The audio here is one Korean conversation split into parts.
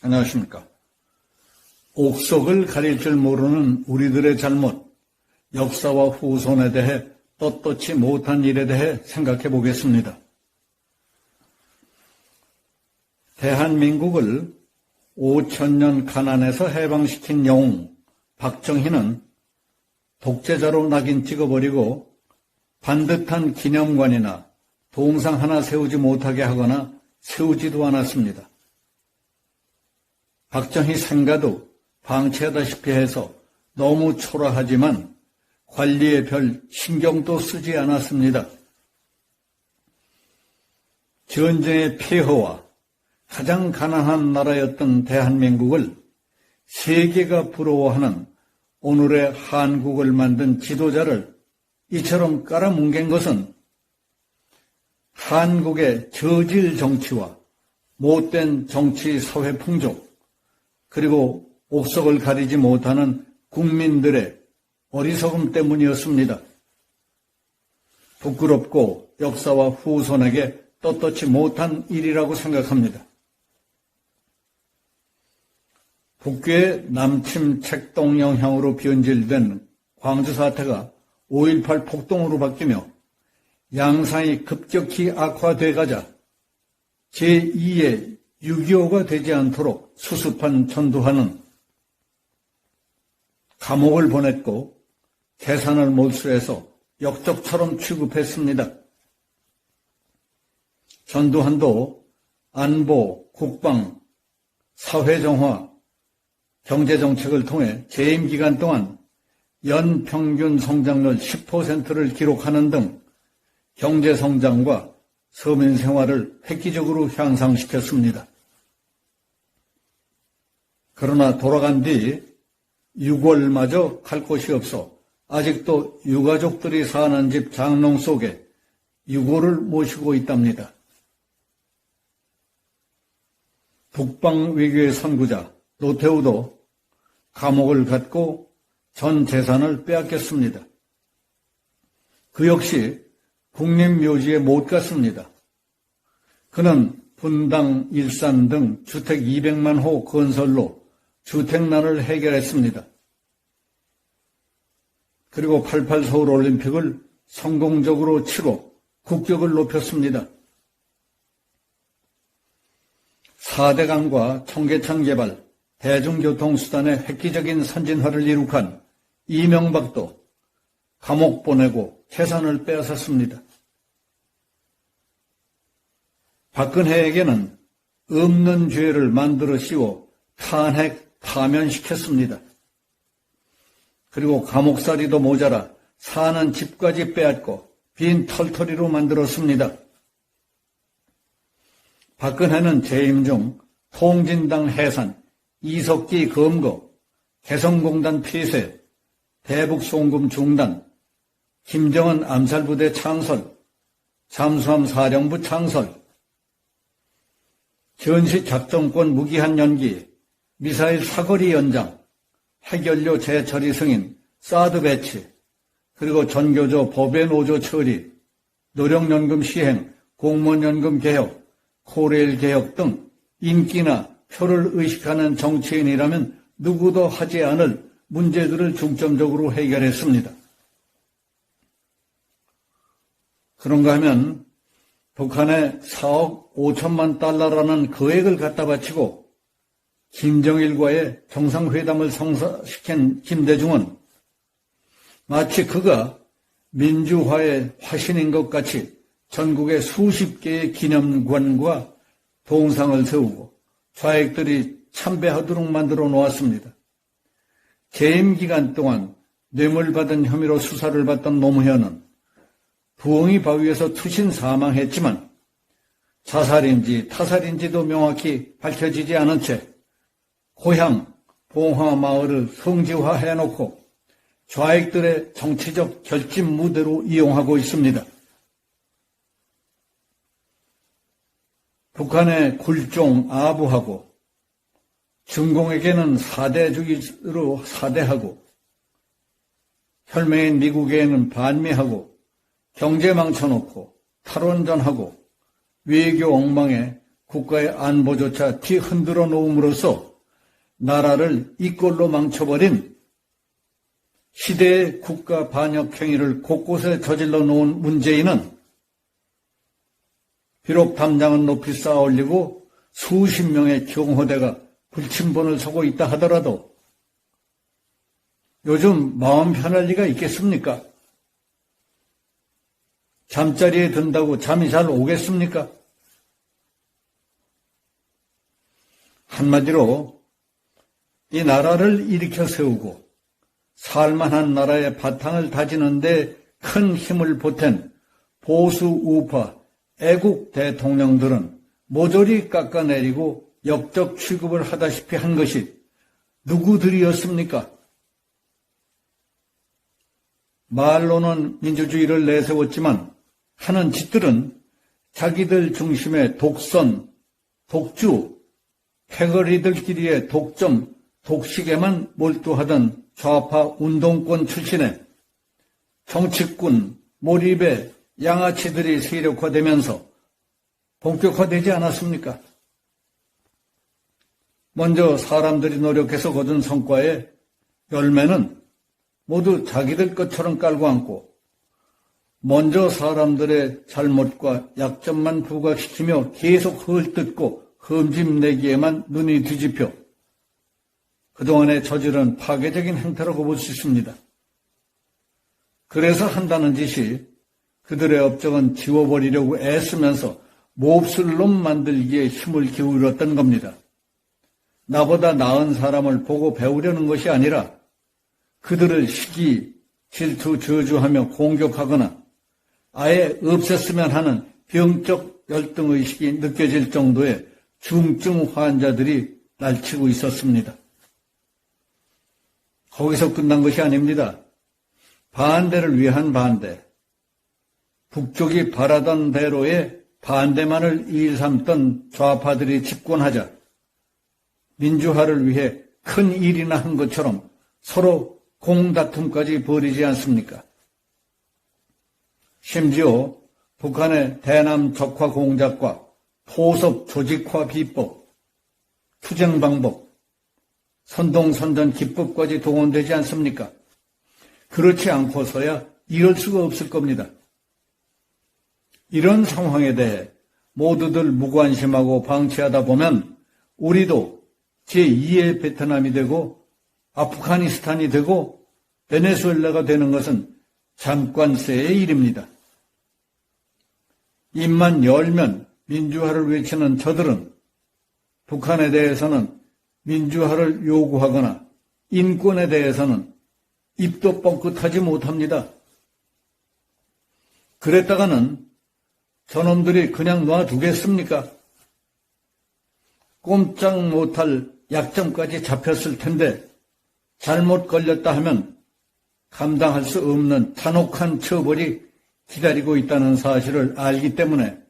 안녕하십니까. 옥석을 가릴 줄 모르는 우리들의 잘못, 역사와 후손에 대해 떳떳이 못한 일에 대해 생각해 보겠습니다. 대한민국을 5,000년 가난에서 해방시킨 영웅 박정희는 독재자로 낙인 찍어버리고 반듯한 기념관이나 동상 하나 세우지 못하게 하거나 세우지도 않았습니다. 박정희 생가도 방치하다시피 해서 너무 초라하지만 관리에 별 신경도 쓰지 않았습니다. 전쟁의 폐허와 가장 가난한 나라였던 대한민국을 세계가 부러워하는 오늘의 한국을 만든 지도자를 이처럼 깔아뭉갠 것은 한국의 저질 정치와 못된 정치 사회 풍족, 그리고 옥석을 가리지 못하는 국민들의 어리석음 때문이었습니다. 부끄럽고 역사와 후손에게 떳떳이 못한 일이라고 생각합니다. 북괴의 남침 책동 영향으로 변질된 광주 사태가 5.18 폭동으로 바뀌며 양상이 급격히 악화돼 가자 제2의 6.25가 되지 않도록 수습한 전두환은 감옥을 보냈고 재산을 몰수해서 역적처럼 취급했습니다. 전두환도 안보, 국방, 사회정화, 경제정책을 통해 재임 기간 동안 연평균 성장률 10%를 기록하는 등 경제성장과 서민생활을 획기적으로 향상시켰습니다. 그러나 돌아간 뒤 6월마저 갈 곳이 없어 아직도 유가족들이 사는 집 장롱 속에 유고를 모시고 있답니다. 북방외교의 선구자 노태우도 감옥을 갔고 전 재산을 빼앗겼습니다. 그 역시 국립묘지에 못 갔습니다. 그는 분당, 일산 등 주택 200만 호 건설로 주택난을 해결했습니다. 그리고 88 서울올림픽을 성공적으로 치고 국격을 높였습니다. 4대강과 청계천 개발, 대중교통수단의 획기적인 선진화를 이룩한 이명박도 감옥 보내고 재산을 빼앗았습니다. 박근혜에게는 없는 죄를 만들어 씌워 탄핵, 파면시켰습니다. 그리고 감옥살이도 모자라 사는 집까지 빼앗고 빈 털터리로 만들었습니다. 박근혜는 재임 중 통진당 해산, 이석기 검거, 개성공단 폐쇄, 대북송금 중단, 김정은 암살부대 창설, 잠수함 사령부 창설, 전시작전권 무기한 연기, 미사일 사거리 연장, 핵연료 재처리 승인, 사드 배치, 그리고 전교조 법외 노조 처리, 노령연금 시행, 공무원연금 개혁, 코레일 개혁 등 인기나 표를 의식하는 정치인이라면 누구도 하지 않을 문제들을 중점적으로 해결했습니다. 그런가 하면 북한에 4억 5천만 달러라는 거액을 갖다 바치고 김정일과의 정상회담을 성사시킨 김대중은 마치 그가 민주화의 화신인 것 같이 전국에 수십 개의 기념관과 동상을 세우고 좌익들이 참배하도록 만들어 놓았습니다. 재임 기간 동안 뇌물받은 혐의로 수사를 받던 노무현은 부엉이 바위에서 투신 사망했지만 자살인지 타살인지도 명확히 밝혀지지 않은 채 고향 봉화마을을 성지화해놓고 좌익들의 정치적 결집 무대로 이용하고 있습니다. 북한의 굴종 아부하고 중공에게는 사대주의로 사대하고 혈맹인 미국에는 반미하고 경제 망쳐놓고 탈원전하고 외교 엉망에 국가의 안보조차 티 흔들어 놓음으로써 나라를 이 꼴로 망쳐버린 시대의 국가 반역 행위를 곳곳에 저질러 놓은 문재인은 비록 담장은 높이 쌓아 올리고 수십 명의 경호대가 불침번을 서고 있다 하더라도 요즘 마음 편할 리가 있겠습니까? 잠자리에 든다고 잠이 잘 오겠습니까? 한마디로 이 나라를 일으켜 세우고 살만한 나라의 바탕을 다지는데 큰 힘을 보탠 보수 우파 애국 대통령들은 모조리 깎아내리고 역적 취급을 하다시피 한 것이 누구들이었습니까? 말로는 민주주의를 내세웠지만 하는 짓들은 자기들 중심의 독선, 독주, 패거리들끼리의 독점, 독식에만 몰두하던 좌파 운동권 출신의 정치꾼 몰입의 양아치들이 세력화되면서 본격화되지 않았습니까? 먼저 사람들이 노력해서 거둔 성과의 열매는 모두 자기들 것처럼 깔고 앉고 먼저 사람들의 잘못과 약점만 부각시키며 계속 헐뜯고 흠집내기에만 눈이 뒤집혀 그동안에 저지른 파괴적인 행태라고 볼 수 있습니다. 그래서 한다는 짓이 그들의 업적은 지워버리려고 애쓰면서 몹쓸 놈 만들기에 힘을 기울였던 겁니다. 나보다 나은 사람을 보고 배우려는 것이 아니라 그들을 시기, 질투, 저주하며 공격하거나 아예 없앴으면 하는 병적 열등의식이 느껴질 정도의 중증 환자들이 날치고 있었습니다. 거기서 끝난 것이 아닙니다. 반대를 위한 반대, 북쪽이 바라던 대로의 반대만을 일삼던 좌파들이 집권하자 민주화를 위해 큰 일이나 한 것처럼 서로 공다툼까지 벌이지 않습니까? 심지어 북한의 대남 적화 공작과 포섭 조직화 비법, 투쟁 방법, 선동선전 기법까지 동원되지 않습니까? 그렇지 않고서야 이럴 수가 없을 겁니다. 이런 상황에 대해 모두들 무관심하고 방치하다 보면 우리도 제2의 베트남이 되고 아프가니스탄이 되고 베네수엘라가 되는 것은 잠깐새의 일입니다. 입만 열면 민주화를 외치는 저들은 북한에 대해서는 민주화를 요구하거나 인권에 대해서는 입도 뻥끗하지 못합니다. 그랬다가는 저놈들이 그냥 놔두겠습니까? 꼼짝 못할 약점까지 잡혔을 텐데 잘못 걸렸다 하면 감당할 수 없는 잔혹한 처벌이 기다리고 있다는 사실을 알기 때문에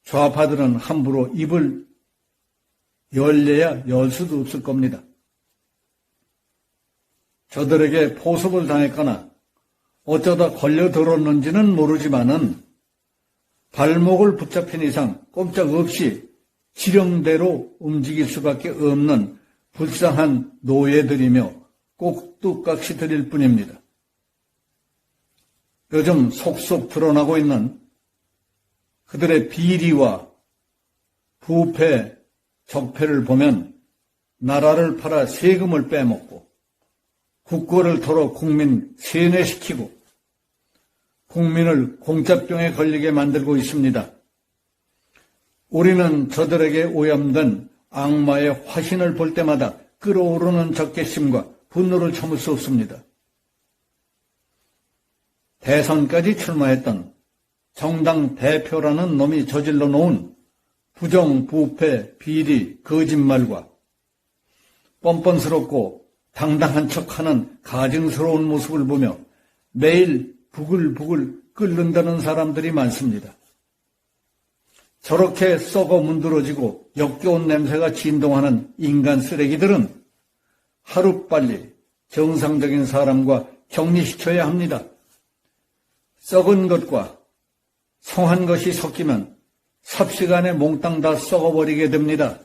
좌파들은 함부로 입을 열려야 열 수도 없을 겁니다. 저들에게 포섭을 당했거나 어쩌다 걸려들었는지는 모르지만은 발목을 붙잡힌 이상 꼼짝없이 지령대로 움직일 수밖에 없는 불쌍한 노예들이며 꼭두각시 드릴 뿐입니다. 요즘 속속 드러나고 있는 그들의 비리와 부패, 적폐를 보면 나라를 팔아 세금을 빼먹고 국고를 털어 국민 세뇌시키고 국민을 공짜병에 걸리게 만들고 있습니다. 우리는 저들에게 오염된 악마의 화신을 볼 때마다 끓어오르는 적개심과 분노를 참을 수 없습니다. 대선까지 출마했던 정당 대표라는 놈이 저질러 놓은 부정, 부패, 비리, 거짓말과 뻔뻔스럽고 당당한 척하는 가증스러운 모습을 보며 매일 부글부글 끓는다는 사람들이 많습니다. 저렇게 썩어 문드러지고 역겨운 냄새가 진동하는 인간 쓰레기들은 하루빨리 정상적인 사람과 격리시켜야 합니다. 썩은 것과 성한 것이 섞이면 삽시간에 몽땅 다 썩어버리게 됩니다.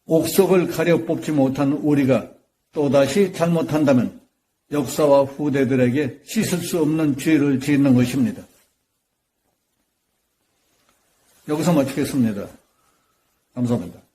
옥석을 가려 뽑지 못한 우리가 또다시 잘못한다면 역사와 후대들에게 씻을 수 없는 죄를 짓는 것입니다. 여기서 마치겠습니다. 감사합니다.